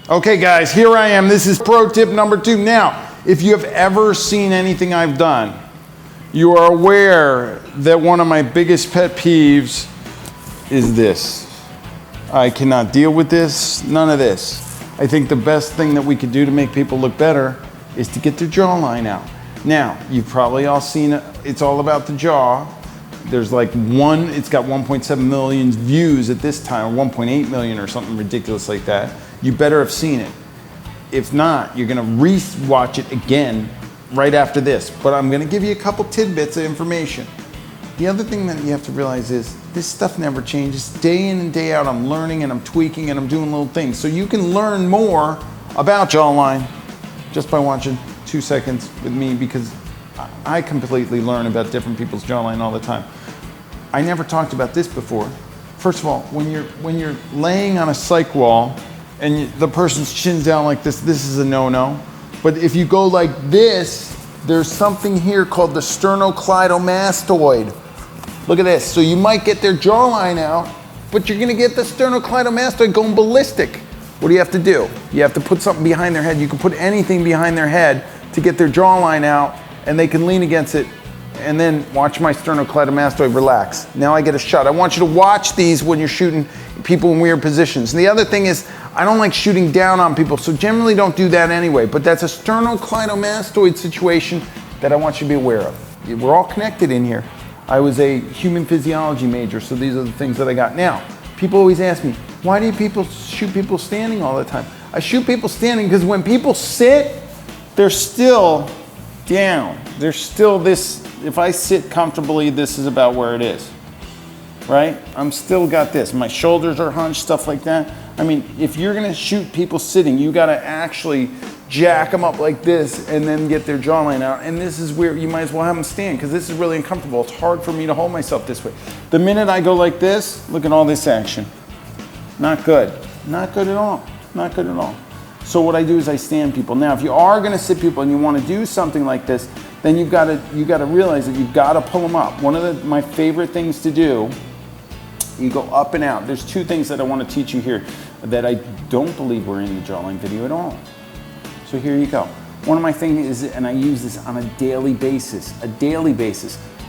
Okay guys, here I am. This is pro tip number 2. Now, if you have ever seen anything I've done, you are aware that one of my biggest pet peeves is this. I cannot deal with this, none of this. I think the best thing that we could do to make people look better is to get their jawline out. Now, you've probably all seen it. It's all about the jaw. There's like it's got 1.7 million views at this time, or 1.8 million or something ridiculous like that. You better have seen it. If not, you're gonna re-watch it again right after this. But I'm gonna give you a couple tidbits of information. The other thing that you have to realize is this stuff never changes. Day in and day out, I'm learning and I'm tweaking and I'm doing little things. So you can learn more about jawline just by watching 2 seconds with me, because I completely learn about different people's jawline all the time. I never talked about this before. First of all, when you're laying on a psych wall and the person's chin's down like this is a no-no. But if you go like this, there's something here called the sternocleidomastoid. Look at this. So you might get their jawline out, but you're gonna get the sternocleidomastoid going ballistic. What do you have to do? You have to put something behind their head. You can put anything behind their head to get their jawline out, and they can lean against it, and then watch my sternocleidomastoid relax. Now I get a shot. I want you to watch these when you're shooting people in weird positions. And the other thing is, I don't like shooting down on people, so generally don't do that anyway, but that's a sternocleidomastoid situation that I want you to be aware of. We're all connected in here. I was a human physiology major, so these are the things that I got. Now, people always ask me, why do people shoot people standing all the time? I shoot people standing because when people sit, they're still down. There's still this, if I sit comfortably, this is about where it is, right? I'm still got this. My shoulders are hunched, stuff like that. I mean, if you're gonna shoot people sitting, you gotta actually jack them up like this and then get their jawline out. And this is where you might as well have them stand, because this is really uncomfortable. It's hard for me to hold myself this way. The minute I go like this, look at all this action. Not good. Not good at all. Not good at all. So what I do is I stand people. Now, if you are gonna sit people and you wanna do something like this, then you gotta realize that you've gotta pull them up. One of my favorite things to do, you go up and out. There's 2 things that I wanna teach you here that I don't believe were in the jawline video at all. So here you go. One of my things is, and I use this on a daily basis,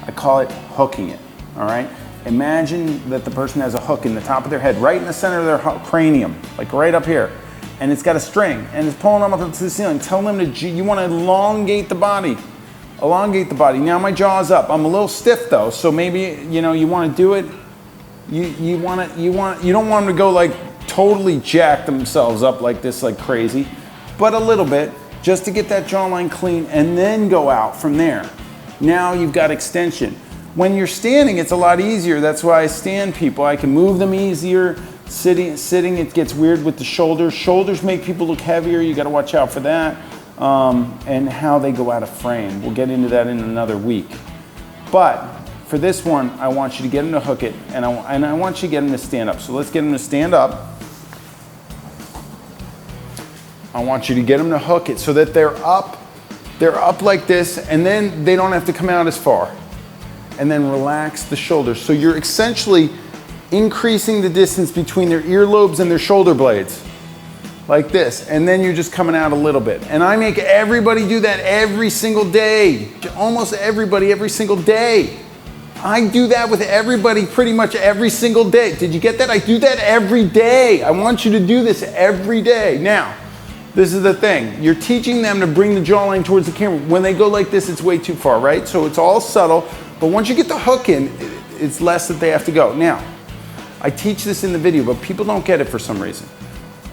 I call it hooking it, all right? Imagine that the person has a hook in the top of their head, right in the center of their cranium, like right up here. And it's got a string, and it's pulling them up to the ceiling. Tell them you wanna elongate the body. Elongate the body. Now my jaw's up. I'm a little stiff though, so maybe, you wanna do it. You don't want them to go like totally jack themselves up like this, like crazy, but a little bit, just to get that jawline clean, and then go out from there. Now you've got extension. When you're standing, it's a lot easier. That's why I stand people. I can move them easier. Sitting, it gets weird with the shoulders. Shoulders make people look heavier. You got to watch out for that. And how they go out of frame. We'll get into that in another week. But for this one, I want you to get them to hook it, and I want you to get them to stand up. So let's get them to stand up. I want you to get them to hook it so that they're up like this, and then they don't have to come out as far. And then relax the shoulders. So you're essentially increasing the distance between their earlobes and their shoulder blades, like this. And then you're just coming out a little bit. And I make everybody do that every single day. Almost everybody, every single day. I do that with everybody pretty much every single day. Did you get that? I do that every day. I want you to do this every day. Now, this is the thing. You're teaching them to bring the jawline towards the camera. When they go like this, it's way too far, right? So it's all subtle, but once you get the hook in, it's less that they have to go. Now, I teach this in the video, but people don't get it for some reason.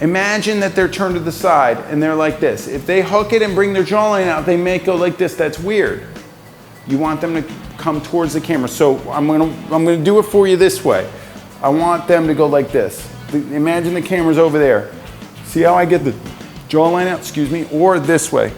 Imagine that they're turned to the side and they're like this. If they hook it and bring their jawline out, they may go like this. That's weird. You want them to come towards the camera. So I'm gonna do it for you this way. I want them to go like this. Imagine the camera's over there. See how I get the jawline out, excuse me, or this way.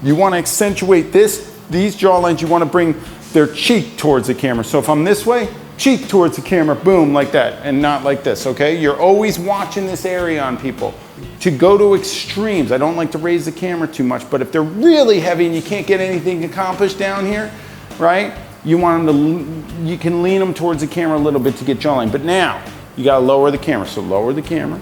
You want to accentuate these jawlines, you want to bring their cheek towards the camera. So if I'm this way, cheek towards the camera, boom, like that, and not like this, okay? You're always watching this area on people. To go to extremes, I don't like to raise the camera too much, but if they're really heavy and you can't get anything accomplished down here, right? You want them to, you can lean them towards the camera a little bit to get jawline, but now you gotta lower the camera. So lower the camera,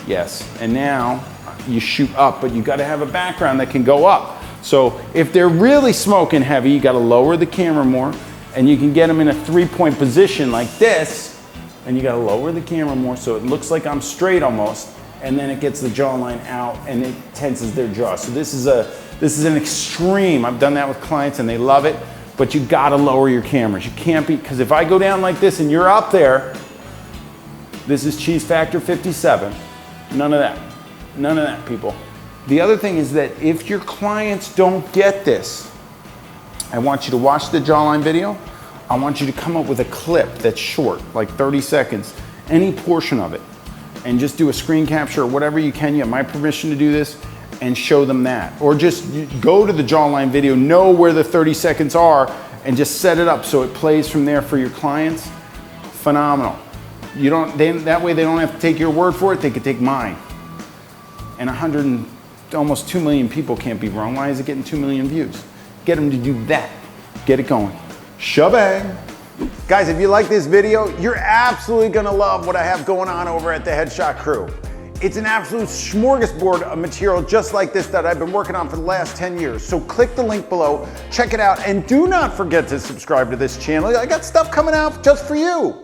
Yes, and now you shoot up, but you gotta have a background that can go up. So if they're really smoking heavy, you gotta lower the camera more, and you can get them in a 3-point position like this, and you gotta lower the camera more so it looks like I'm straight almost, and then it gets the jawline out and it tenses their jaw. So this is an extreme. I've done that with clients and they love it, but you gotta lower your cameras. You can't be, because if I go down like this and you're up there, this is cheese factor 57. None of that. None of that, people. The other thing is that if your clients don't get this, I want you to watch the jawline video. I want you to come up with a clip that's short, like 30 seconds, any portion of it, and just do a screen capture or whatever you can. You have my permission to do this, and show them that. Or just go to the jawline video, know where the 30 seconds are, and just set it up so it plays from there for your clients. Phenomenal. That way they don't have to take your word for it, they could take mine. And almost 2 million people can't be wrong. Why is it getting 2 million views? Get them to do that. Get it going. SHA-BANK. Guys, if you like this video, you're absolutely gonna love what I have going on over at the Headshot Crew. It's an absolute smorgasbord of material just like this that I've been working on for the last 10 years. So click the link below, check it out, and do not forget to subscribe to this channel. I got stuff coming out just for you.